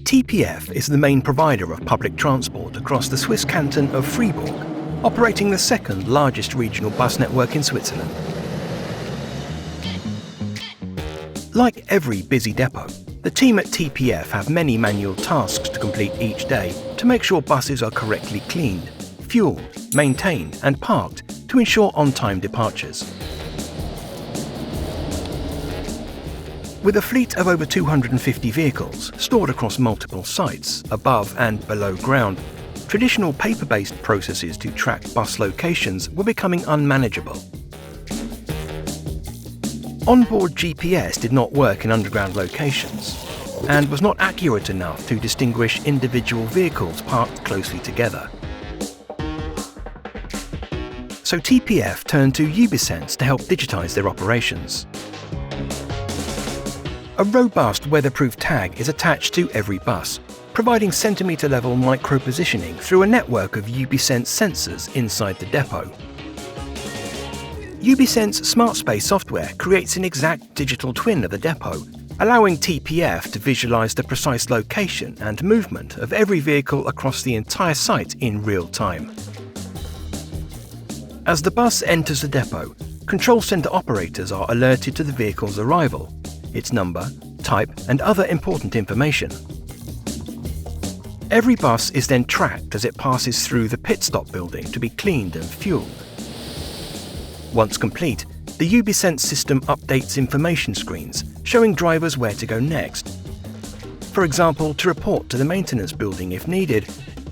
TPF is the main provider of public transport across the Swiss canton of Fribourg, operating the second largest regional bus network in Switzerland. Like every busy depot, the team at TPF have many manual tasks to complete each day to make sure buses are correctly cleaned, fueled, maintained and parked to ensure on-time departures. With a fleet of over 250 vehicles stored across multiple sites, above and below ground, traditional paper-based processes to track bus locations were becoming unmanageable. Onboard GPS did not work in underground locations and was not accurate enough to distinguish individual vehicles parked closely together. So TPF turned to Ubisense to help digitize their operations. A robust weatherproof tag is attached to every bus, providing centimetre-level micro-positioning through a network of Ubisense sensors inside the depot. Ubisense Smart Space software creates an exact digital twin of the depot, allowing TPF to visualise the precise location and movement of every vehicle across the entire site in real time. As the bus enters the depot, control centre operators are alerted to the vehicle's arrival, its number, type and other important information. Every bus is then tracked as it passes through the pit stop building to be cleaned and fueled. Once complete, the Ubisense system updates information screens showing drivers where to go next. For example, to report to the maintenance building if needed,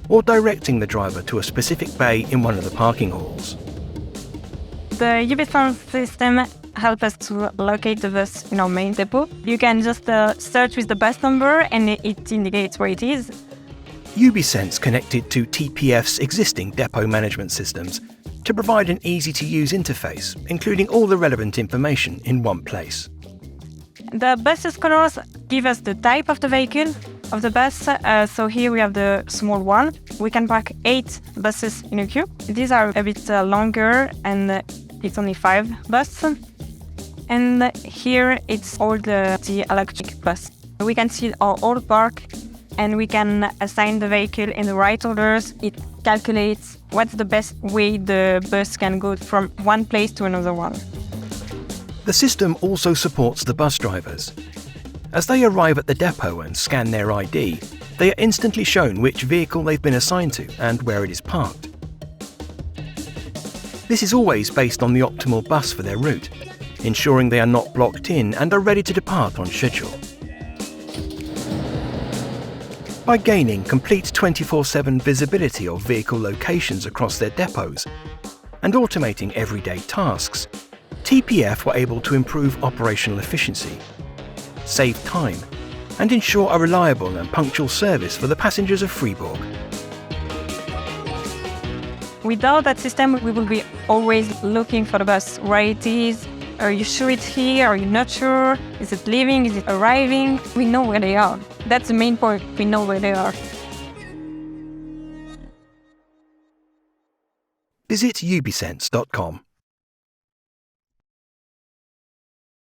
or directing the driver to a specific bay in one of the parking halls. The Ubisense system helps us to locate the bus in our main depot. You can just search with the bus number and it indicates where it is. Ubisense connected to TPF's existing depot management systems to provide an easy-to-use interface, including all the relevant information in one place. The bus's colors give us the type of the vehicle of the bus. So here we have the small one. We can park 8 buses in a queue. These are a bit longer and it's only 5 buses. And here it's all the electric bus. We can see our old park and we can assign the vehicle in the right orders. It calculates what's the best way the bus can go from one place to another one. The system also supports the bus drivers. As they arrive at the depot and scan their ID, they are instantly shown which vehicle they've been assigned to and where it is parked. This is always based on the optimal bus for their route, ensuring they are not blocked in and are ready to depart on schedule. By gaining complete 24/7 visibility of vehicle locations across their depots and automating everyday tasks, TPF were able to improve operational efficiency, save time, and ensure a reliable and punctual service for the passengers of Fribourg. Without that system, we will be always looking for the bus, where it is. Are you sure it's here? Are you not sure? Is it leaving? Is it arriving? We know where they are. That's the main point. We know where they are. Visit ubisense.com.